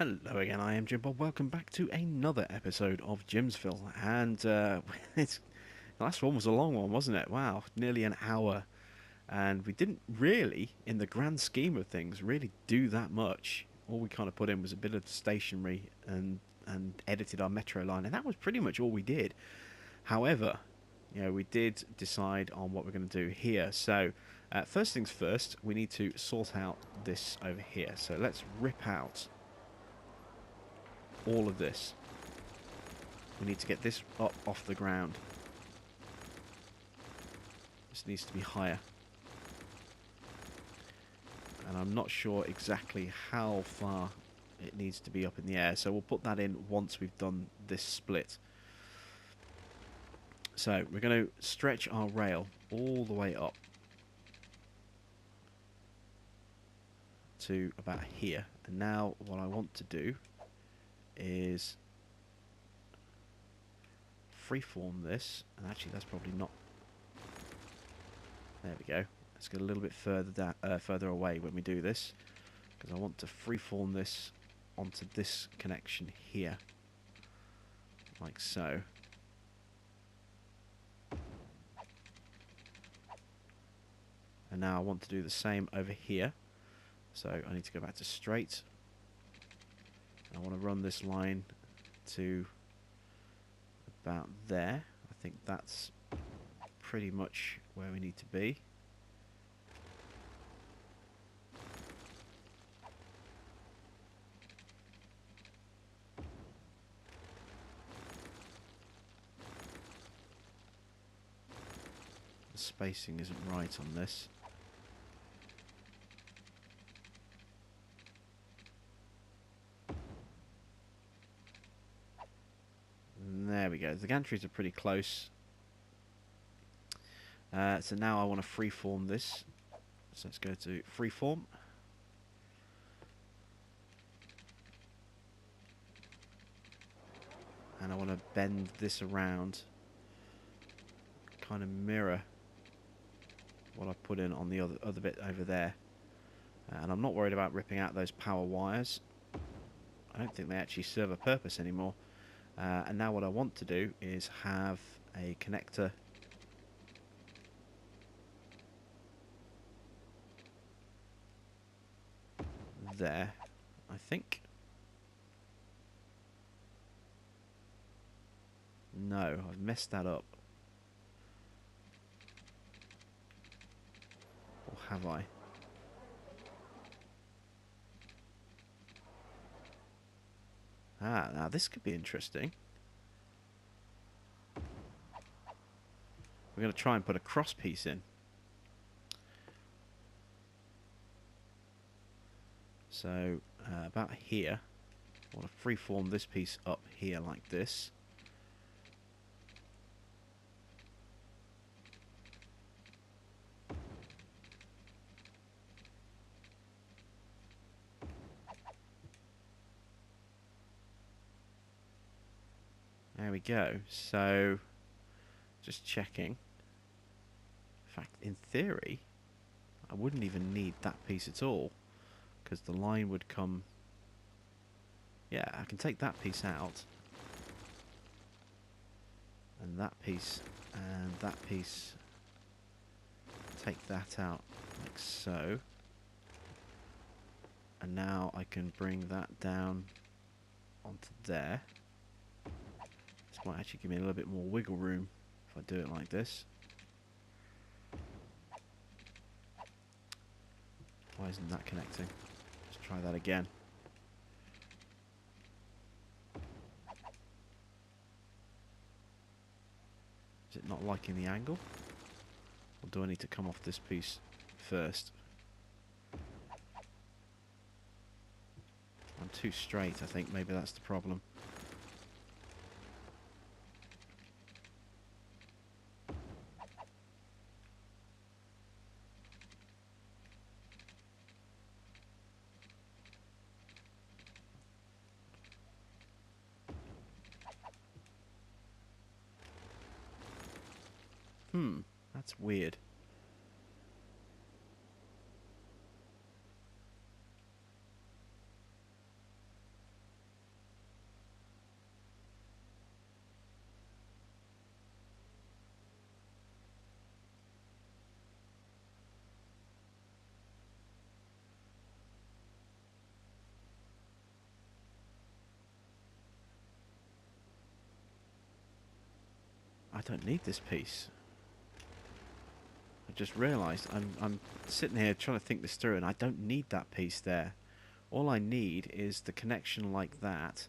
Hello again, I am Jim Bob. Welcome back to another episode of Jimsville. And the last one was a long one, wasn't it? Wow, nearly an hour. And we didn't really, in the grand scheme of things, really do that much. All we kind of put in was a bit of stationery and edited our metro line, and that was pretty much all we did. However, we did decide on what we're going to do here. So, first things first, we need to sort out this over here. So let's rip out all of this. We need to get this up off the ground. This needs to be higher. And I'm not sure exactly how far it needs to be up in the air, so we'll put that in once we've done this split. So we're going to stretch our rail all the way up to about here. And now what I want to do is freeform this, and actually that's probably not. There we go. Let's get a little bit further down, further away when we do this, because I want to freeform this onto this connection here, like so. And now I want to do the same over here. So I need to go back to straight. I want to run this line to about there. I think that's pretty much where we need to be. The spacing isn't right on this. There we go. The gantries are pretty close. So now I want to freeform this. So let's go to freeform. And I want to bend this around, kind of mirror what I put in on the other bit over there. And I'm not worried about ripping out those power wires. I don't think they actually serve a purpose anymore. And now what I want to do is have a connector there, I think. No, I've messed that up. Or have I? Ah, now this could be interesting. We're going to try and put a cross piece in. So, about here, I want to freeform this piece up here like this. There we go. So, just checking. In fact, in theory, I wouldn't even need that piece at all, because the line would come. Yeah, I can take that piece out, and that piece, and that piece. Take that out like so, and now I can bring that down onto there. This might actually give me a little bit more wiggle room if I do it like this. Why isn't that connecting? Let's try that again. Is it not liking the angle? Or do I need to come off this piece first? I'm too straight, I think. Maybe that's the problem. That's weird. I don't need this piece. I just realised I'm sitting here trying to think this through, and I don't need that piece there. All I need is the connection like that,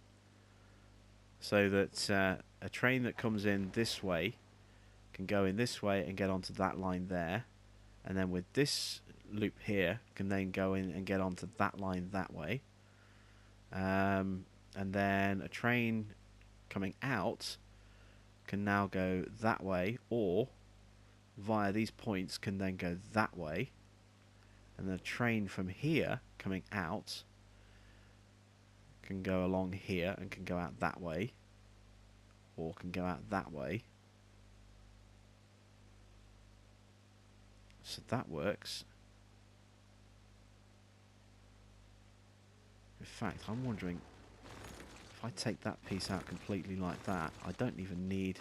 so that a train that comes in this way can go in this way and get onto that line there, and then with this loop here can then go in and get onto that line that way, and then a train coming out can now go that way, or via these points can then go that way, and the train from here coming out can go along here and can go out that way, or can go out that way. So that works. In fact, I'm wondering if I take that piece out completely like that, I don't even need...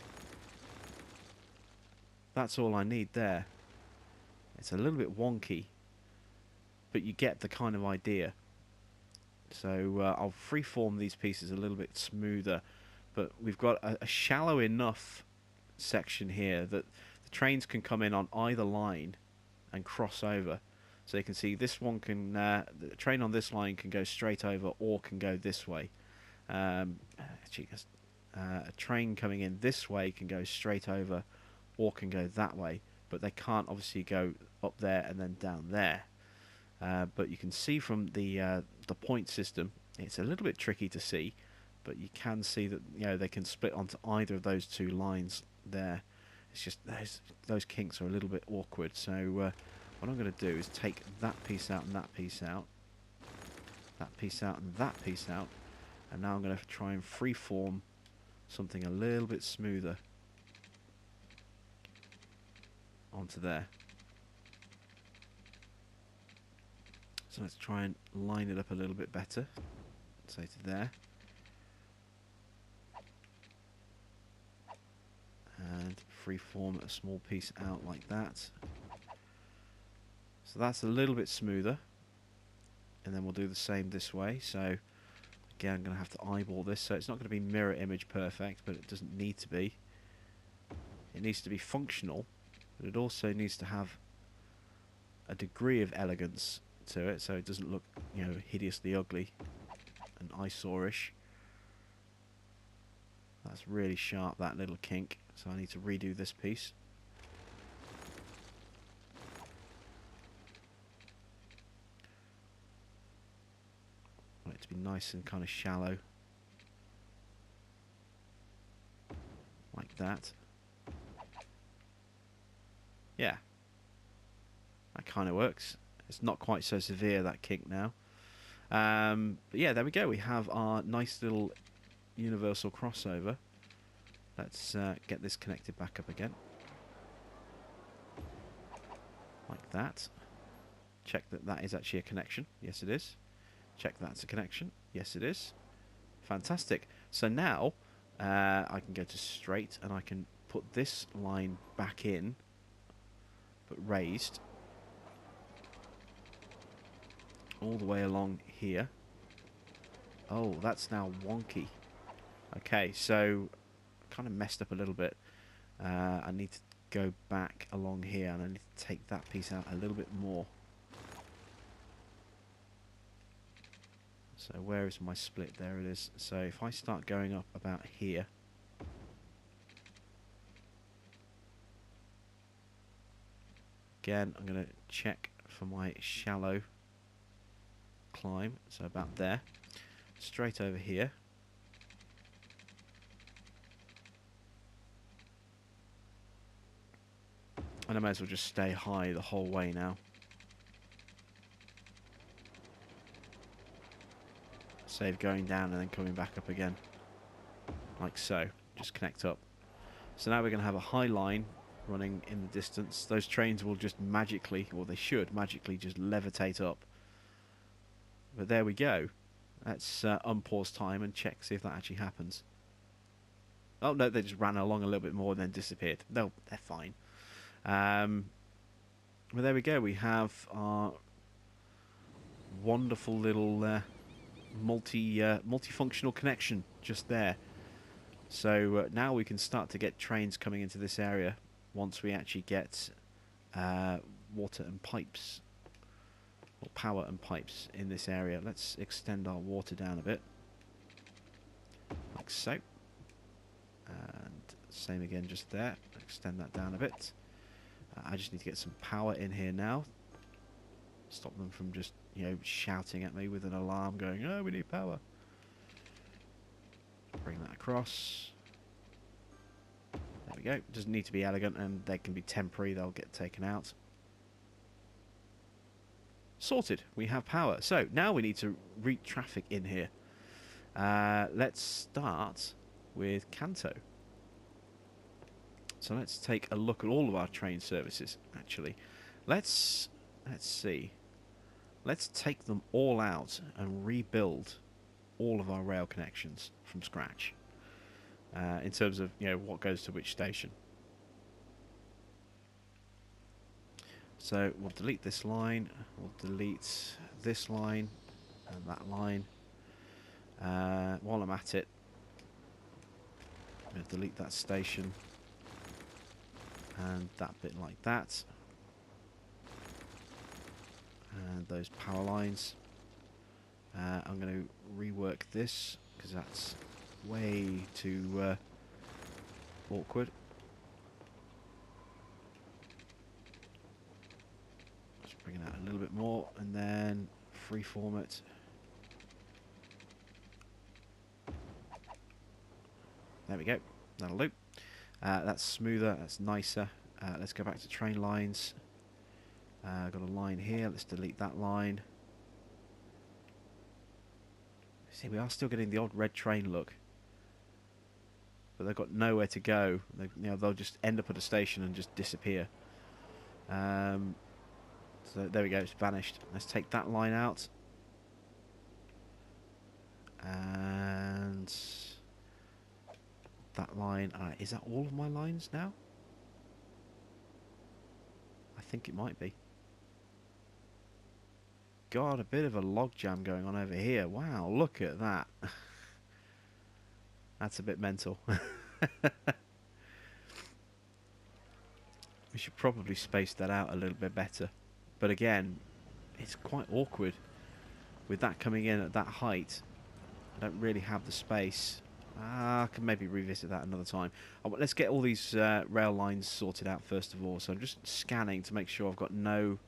That's all I need there. It's a little bit wonky, but you get the kind of idea. So I'll freeform these pieces a little bit smoother, but we've got a shallow enough section here that the trains can come in on either line and cross over. So you can see this one can, the train on this line can go straight over or can go this way. Actually, a train coming in this way can go straight over or can go that way, but they can't obviously go up there and then down there. But you can see from the point system, it's a little bit tricky to see, but you can see that they can split onto either of those two lines there. It's just those kinks are a little bit awkward. So what I'm going to do is take that piece out and that piece out, that piece out and that piece out, and now I'm going to try and freeform something a little bit smoother onto there. So let's try and line it up a little bit better. Say to there. And freeform a small piece out like that. So that's a little bit smoother. And then we'll do the same this way. So again, I'm going to have to eyeball this. So it's not going to be mirror image perfect, but it doesn't need to be. It needs to be functional, but it also needs to have a degree of elegance to it, so it doesn't look, hideously ugly and eyesore-ish. That's really sharp, that little kink, so I need to redo this piece. I want it to be nice and kind of shallow, like that. Yeah, that kind of works. It's not quite so severe, that kink now. But yeah, there we go. We have our nice little universal crossover. Let's get this connected back up again. Like that. Check that that is actually a connection. Yes, it is. Check that's a connection. Yes, it is. Fantastic. So now I can go to straight and I can put this line back in, but raised. All the way along here. Oh, that's now wonky. Okay, so kind of messed up a little bit. I need to go back along here and I need to take that piece out a little bit more. So where is my split? There it is. So if I start going up about here, again I'm going to check for my shallow climb, so about there, straight over here, and I may as well just stay high the whole way now. Save going down and then coming back up again, like so. Just connect up. So now we're going to have a high line running in the distance. Those trains will just magically, or they should magically, just levitate up. But there we go. Let's unpause time and check, see if that actually happens. Oh no, they just ran along a little bit more and then disappeared. No, they're fine. Well, there we go. We have our wonderful little multifunctional connection just there. So now we can start to get trains coming into this area once we actually get water and pipes, or power and pipes in this area. Let's extend our water down a bit, like so. And same again just there. Extend that down a bit. I just need to get some power in here now. Stop them from just, you know, shouting at me with an alarm going, oh, we need power. Bring that across. There we go. Doesn't need to be elegant, and they can be temporary. They'll get taken out. Sorted. We have power. So now we need to route traffic in here. Let's start with Kanto. So let's take a look at all of our train services, actually. Let's see. Let's take them all out and rebuild all of our rail connections from scratch. In terms of, you know, what goes to which station. So we'll delete this line, we'll delete this line and that line. While I'm at it, I'm going to delete that station and that bit like that. And those power lines. I'm going to rework this because that's way too awkward. Just bring it out a little bit more and then freeform it. There we go. That'll do. That's smoother. That's nicer. Let's go back to train lines. I've got a line here. Let's delete that line. See, we are still getting the odd red train look, but they've got nowhere to go. They, you know, they'll just end up at a station and just disappear. So there we go. It's vanished. Let's take that line out, and that line. Is that all of my lines now? I think it might be. God, a bit of a logjam going on over here. Wow, look at that. That's a bit mental. We should probably space that out a little bit better. But again, it's quite awkward with that coming in at that height. I don't really have the space. I can maybe revisit that another time. Let's get all these rail lines sorted out first of all. So I'm just scanning to make sure I've got no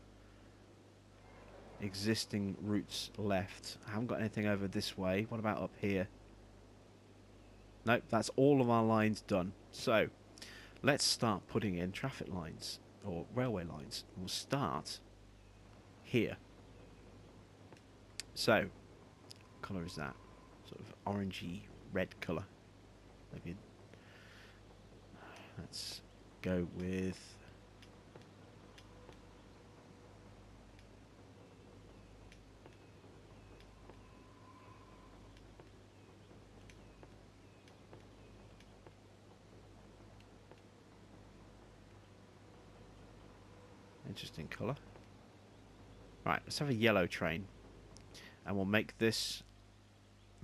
existing routes left. I haven't got anything over this way. What about up here? Nope, that's all of our lines done. So let's start putting in traffic lines or railway lines. We'll start here. So what colour is that? Sort of orangey red colour. Maybe let's go with interesting colour. Right, let's have a yellow train, and we'll make this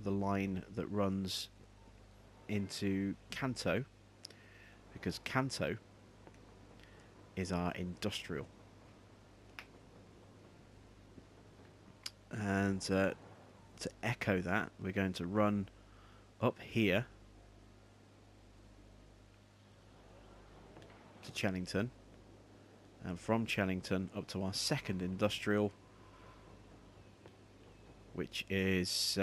the line that runs into Kanto, because Kanto is our industrial. And to echo that, we're going to run up here to Chellington, and from Chellington up to our second industrial, which is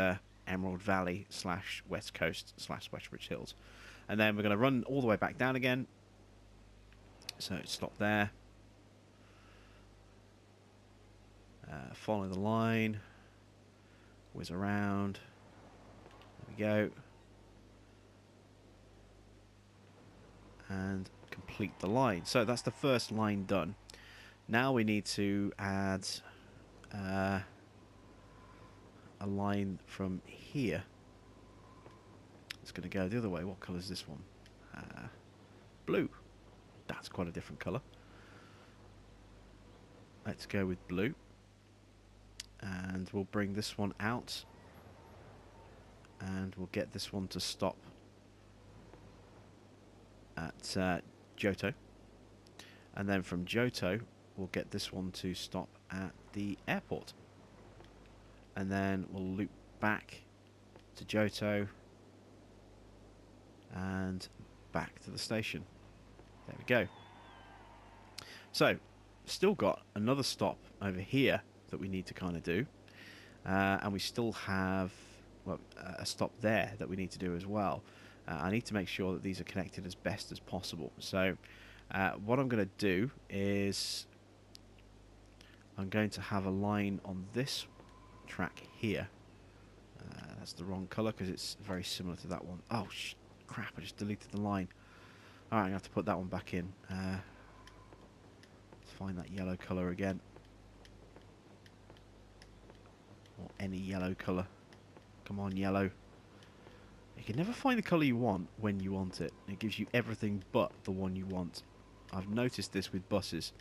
Emerald Valley / West Coast / Westbridge Hills. And then we're going to run all the way back down again. So stop there. Follow the line. Whiz around. There we go. And complete the line. So that's the first line done. Now we need to add a line from here. It's going to go the other way. What colour is this one? Blue. That's quite a different colour. Let's go with blue. And we'll bring this one out. And we'll get this one to stop at Johto. And then from Johto, we'll get this one to stop at the airport. And then we'll loop back to Johto and back to the station. There we go. So, still got another stop over here that we need to kind of do. And we still have a stop there that we need to do as well. I need to make sure that these are connected as best as possible. So, what I'm going to do is I'm going to have a line on this track here. That's the wrong colour because it's very similar to that one. Oh, crap, I just deleted the line. Alright, I'm going to have to put that one back in. Let's find that yellow colour again. Or any yellow colour. Come on, yellow. You can never find the colour you want when you want it. It gives you everything but the one you want. I've noticed this with buses.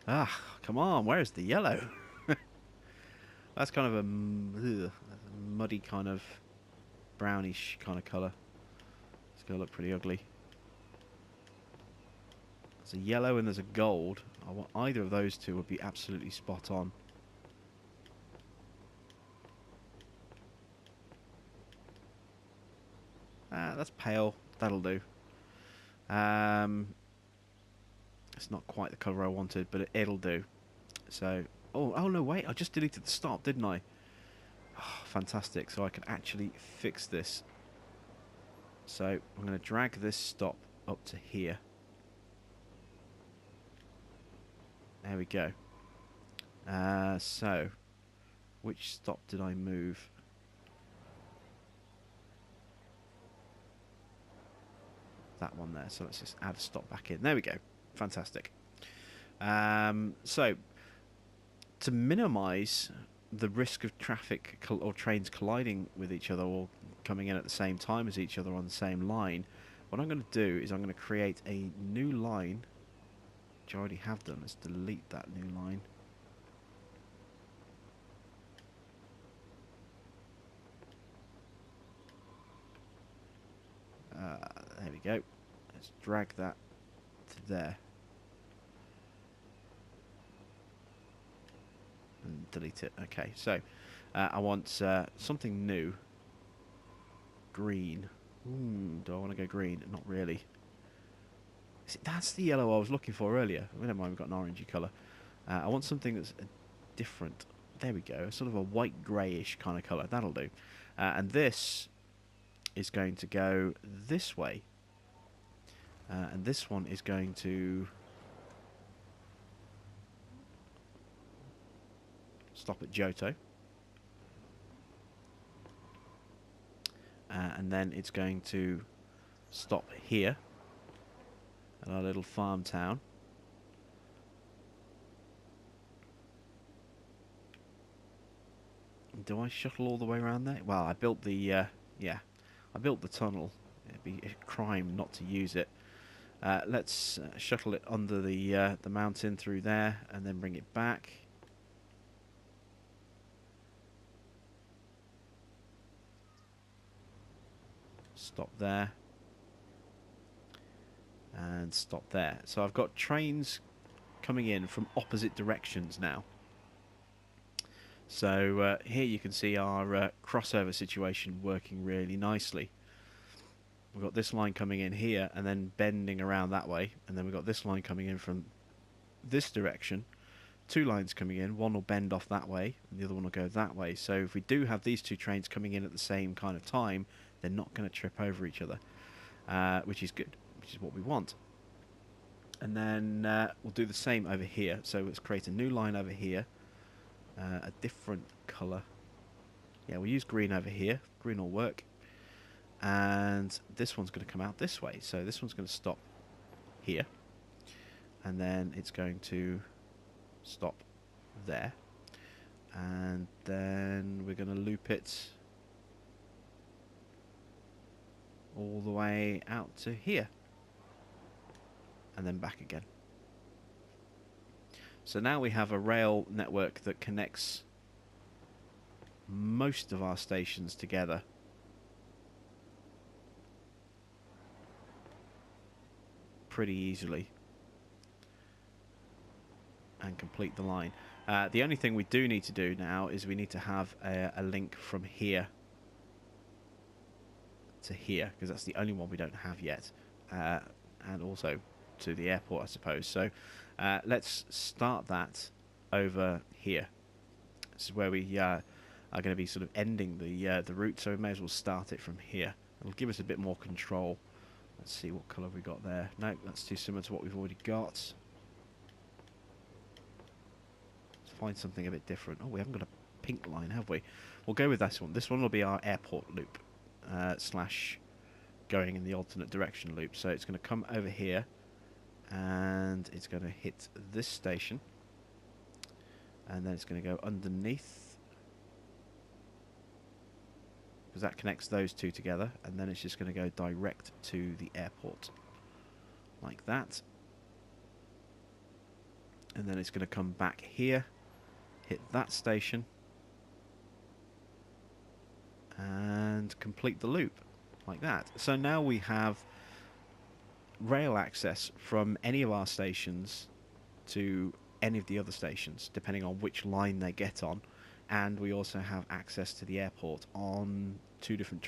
Ah, come on, where's the yellow? That's kind of a muddy kind of brownish kind of colour. It's going to look pretty ugly. There's a yellow and there's a gold. I want either of those two would be absolutely spot on. That's pale. That'll do. It's not quite the colour I wanted, but it'll do. So, oh no, wait! I just deleted the stop, didn't I? Oh, fantastic! So I can actually fix this. So I'm going to drag this stop up to here. There we go. So, which stop did I move? That one there. So let's just add a stop back in. There we go. Fantastic. So, to minimise the risk of traffic or trains colliding with each other or coming in at the same time as each other on the same line, what I'm going to do is I'm going to create a new line, which I already have done. Let's delete that new line. There we go. Let's drag that to there. And delete it. Okay, so I want something new. Green. Do I want to go green? Not really. See, that's the yellow I was looking for earlier. Never mind, we've got an orangey colour. I want something that's different. There we go. Sort of a white greyish kind of colour. That'll do. And this is going to go this way. And this one is going to stop at Johto. And then it's going to stop here at our little farm town. Do I shuttle all the way around there? Well, I built the I built the tunnel. It'd be a crime not to use it. Let's shuttle it under the mountain through there and then bring it back. Stop there. And stop there. So I've got trains coming in from opposite directions now. So here you can see our crossover situation working really nicely. We've got this line coming in here and then bending around that way, and then we've got this line coming in from this direction. Two lines coming in, one will bend off that way and the other one will go that way. So if we do have these two trains coming in at the same kind of time, they're not going to trip over each other, which is good, which is what we want. And then we'll do the same over here. So let's create a new line over here, a different colour. Yeah, we'll use green over here. Green will work. And this one's going to come out this way. So this one's going to stop here. And then it's going to stop there. And then we're going to loop it all the way out to here. And then back again. So now we have a rail network that connects most of our stations together. Pretty easily. And complete the line. The only thing we do need to do now is we need to have a link from here to here, because that's the only one we don't have yet. And also to the airport, I suppose. So let's start that over here. This is where we are going to be sort of ending the route, so we may as well start it from here. It'll give us a bit more control. Let's see what colour we got there. No, that's too similar to what we've already got. Find something a bit different. Oh, we haven't got a pink line, have we? We'll go with this one. This one will be our airport loop, slash going in the alternate direction loop. So it's going to come over here, and it's going to hit this station, and then it's going to go underneath, because that connects those two together, and then it's just going to go direct to the airport, like that. And then it's going to come back here, hit that station, and complete the loop like that. So now we have rail access from any of our stations to any of the other stations, depending on which line they get on, and we also have access to the airport on two different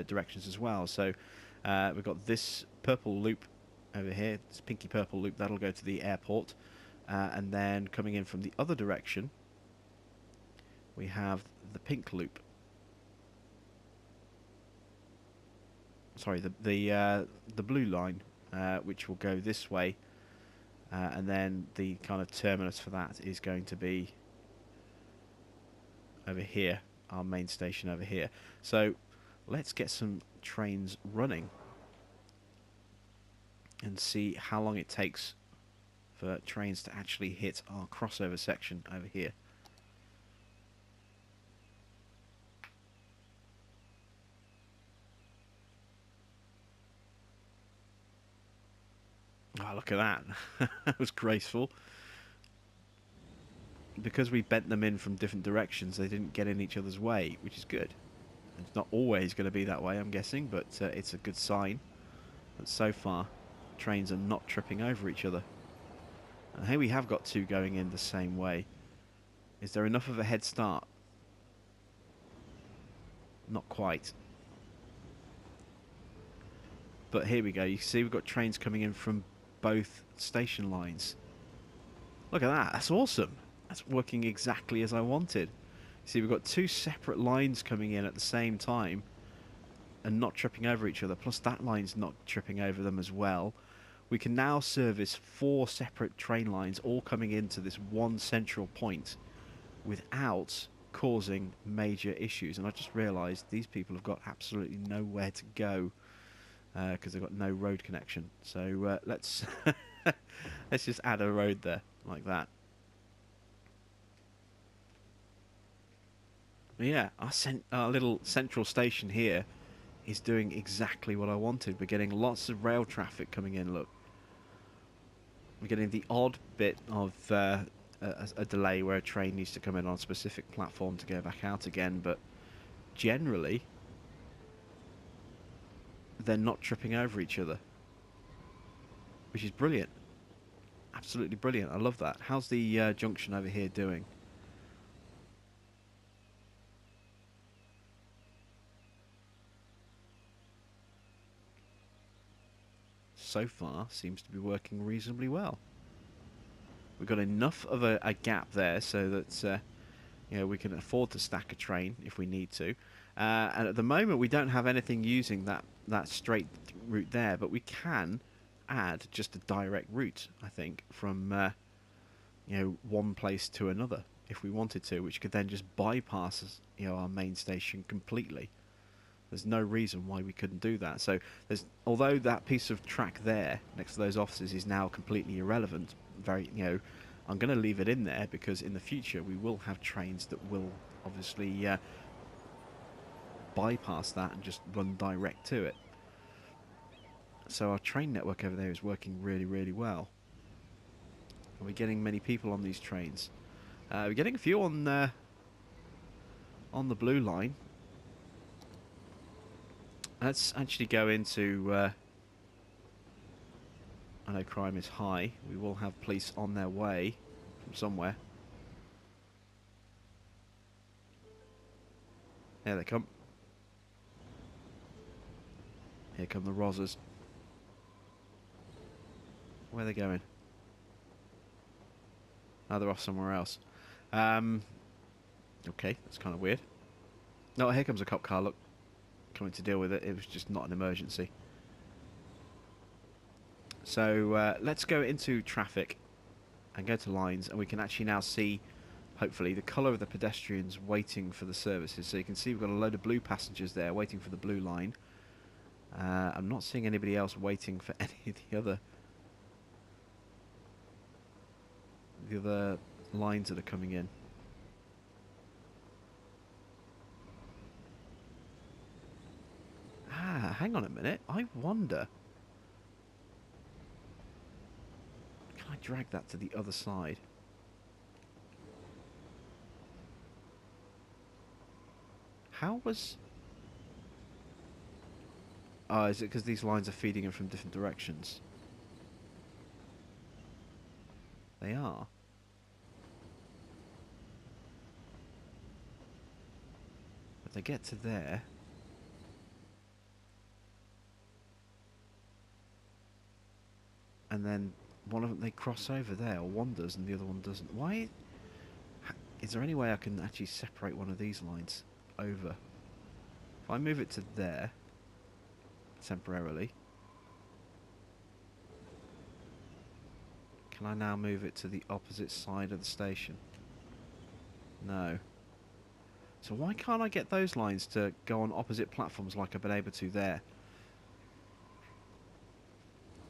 directions as well. So we've got this purple loop over here, this pinky purple loop, that'll go to the airport, and then coming in from the other direction we have the pink loop. Sorry, the blue line, which will go this way, and then the kind of terminus for that is going to be over here, our main station over here. So let's get some trains running and see how long it takes for trains to actually hit our crossover section over here. Oh, look at that. That was graceful. Because we bent them in from different directions, they didn't get in each other's way, which is good. It's not always going to be that way, I'm guessing, but it's a good sign that so far trains are not tripping over each other. And here we have got two going in the same way. Is there enough of a head start? Not quite. But here we go. You see we've got trains coming in from both station lines. Look at that. That's awesome. That's working exactly as I wanted. See, we've got two separate lines coming in at the same time and not tripping over each other. Plus that line's not tripping over them as well. We can now service 4 separate train lines all coming into this one central point without causing major issues. And I just realised these people have got absolutely nowhere to go because they've got no road connection. So let's let's just add a road there like that. But yeah, our little central station here is doing exactly what I wanted. We're getting lots of rail traffic coming in, look. We're getting the odd bit of a delay where a train needs to come in on a specific platform to go back out again, but generally they're not tripping over each other, which is brilliant. Absolutely brilliant. I love that. How's the junction over here doing? So far seems to be working reasonably well. We've got enough of a gap there so that you know, we can afford to stack a train if we need to. And at the moment we don't have anything using that straight route there, but we can add just a direct route, I think, from you know, one place to another if we wanted to, which could then just bypass, you know, our main station completely. There's no reason why we couldn't do that. So although that piece of track there next to those offices is now completely irrelevant, you know, I'm going to leave it in there because in the future we will have trains that will obviously bypass that and just run direct to it. So our train network over there is working really, really well. Are we getting many people on these trains? We're getting a few on on the blue line. Let's actually go into... I know crime is high. We will have police on their way from somewhere. There they come. Here come the Rozzers. Where are they going? Oh, they're off somewhere else. Okay, that's kind of weird. No, here comes a cop car, look. Coming to deal with it. It was just not an emergency. So, let's go into traffic and go to lines, and we can actually now see, hopefully, the colour of the pedestrians waiting for the services. So you can see we've got a load of blue passengers there waiting for the blue line. I'm not seeing anybody else waiting for any of the other lines that are coming in. Ah, hang on a minute. I wonder... Can I drag that to the other side? How was... Oh, is it because these lines are feeding in from different directions? They are. But they get to there. And then one of them, they cross over there, or one does and the other one doesn't. Why? Is there any way I can actually separate one of these lines over? If I move it to there, temporarily, can I now move it to the opposite side of the station? No. So why can't I get those lines to go on opposite platforms like I've been able to there?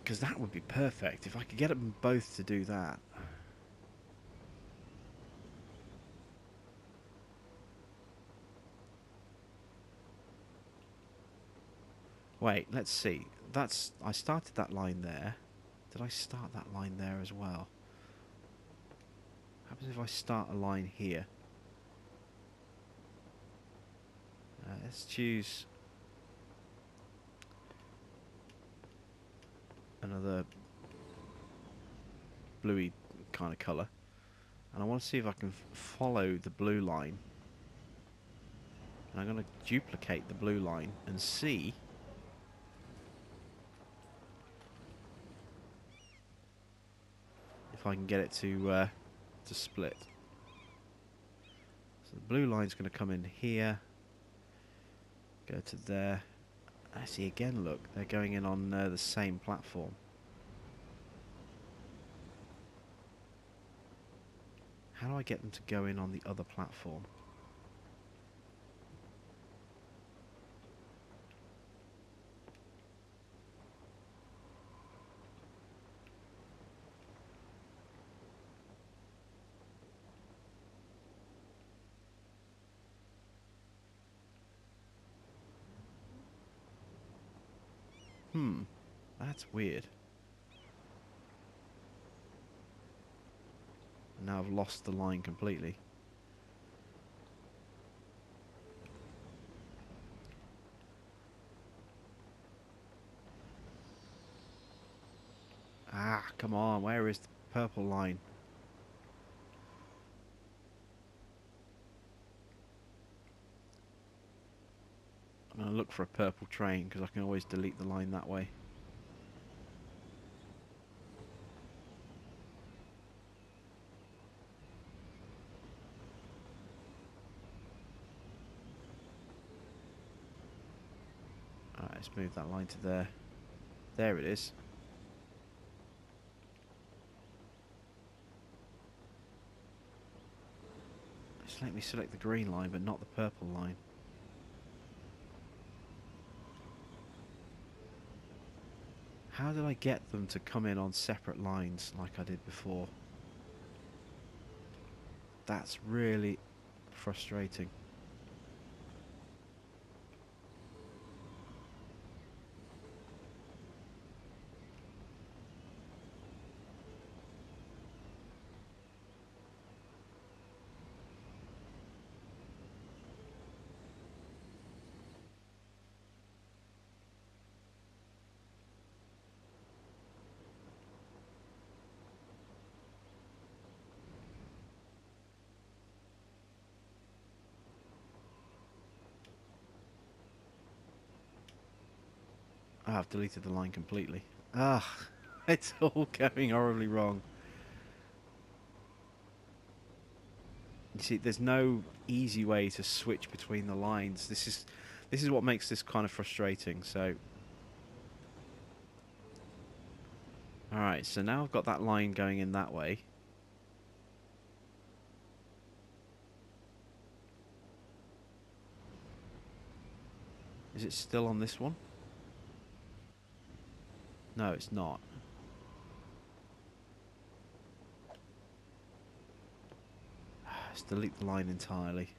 Because that would be perfect if I could get them both to do that. Wait, let's see. I started that line there. Did I start that line there as well? What happens if I start a line here? Let's choose another bluey kind of colour, and I want to see if I can follow the blue line, and I'm going to duplicate the blue line and see if I can get it to split. So the blue line's going to come in here, go to there. I see again, look, they're going in on the same platform. How do I get them to go in on the other platform? That's weird. Now I've lost the line completely. Ah, come on, where is the purple line? I'm going to look for a purple train because I can always delete the line that way. Alright, let's move that line to there. There it is. Just let me select the green line but not the purple line. How did I get them to come in on separate lines like I did before? That's really frustrating. Oh, I've deleted the line completely. Ah, it's all going horribly wrong. You see, there's no easy way to switch between the lines. This is what makes this kind of frustrating. So, all right. So now I've got that line going in that way. Is it still on this one? No, it's not. Let's delete the line entirely.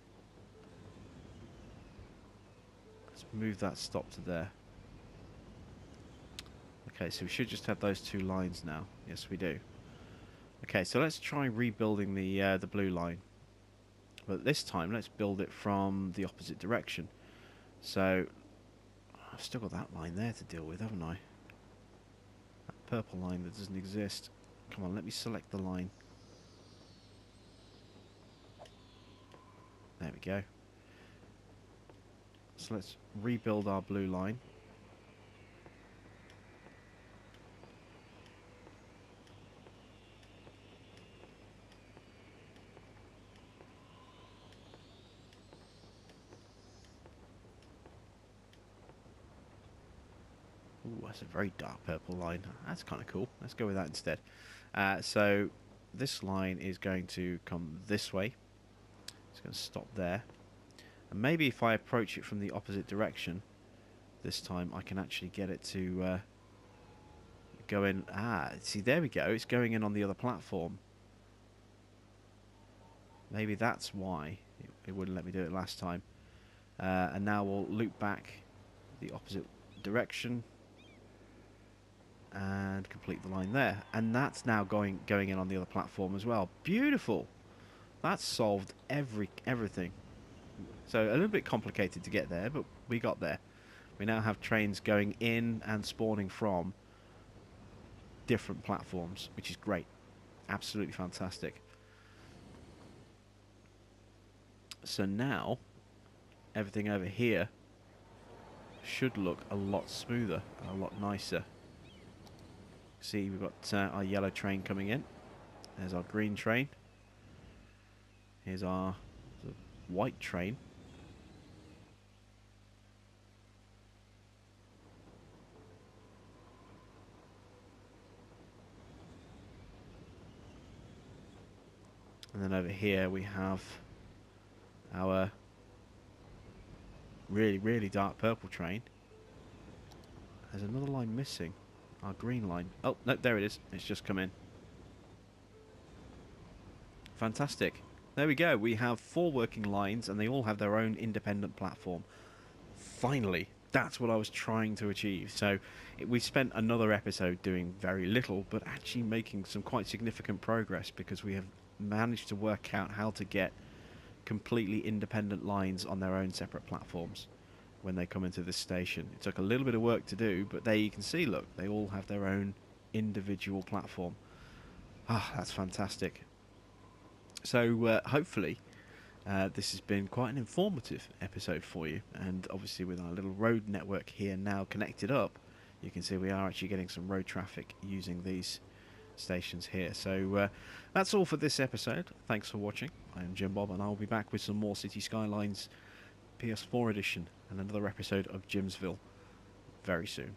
Let's move that stop to there. Okay, so we should just have those two lines now. Yes, we do. Okay, so let's try rebuilding the blue line. But this time, let's build it from the opposite direction. So, I've still got that line there to deal with, haven't I? That purple line that doesn't exist. Come on, let me select the line. There we go. So let's rebuild our blue line. Ooh, that's a very dark purple line. That's kind of cool. Let's go with that instead. So this line is going to come this way. It's going to stop there. And maybe if I approach it from the opposite direction, this time I can actually get it to go in. Ah, see, there we go. It's going in on the other platform. Maybe that's why it wouldn't let me do it last time. And now we'll loop back the opposite direction and complete the line there. And that's now going in on the other platform as well. Beautiful. That's solved everything. So a little bit complicated to get there, but we got there. We now have trains going in and spawning from different platforms, which is great. Absolutely fantastic. So now, everything over here should look a lot smoother and a lot nicer. See, we've got our yellow train coming in. There's our green train. Here's our white train. And then over here we have our really, really dark purple train. There's another line missing. Our green line. Oh, no, there it is. It's just come in. Fantastic. There we go. We have 4 working lines and they all have their own independent platform. Finally, that's what I was trying to achieve. So we spent another episode doing very little, but actually making some quite significant progress because we have managed to work out how to get completely independent lines on their own separate platforms when they come into this station. It took a little bit of work to do, but there you can see, look, they all have their own individual platform. Ah, that's fantastic. So hopefully this has been quite an informative episode for you, and obviously with our little road network here now connected up, you can see we are actually getting some road traffic using these stations here. So that's all for this episode. Thanks for watching. I am Jim Bob, and I'll be back with some more City Skylines PS4 edition and another episode of Jimsville very soon.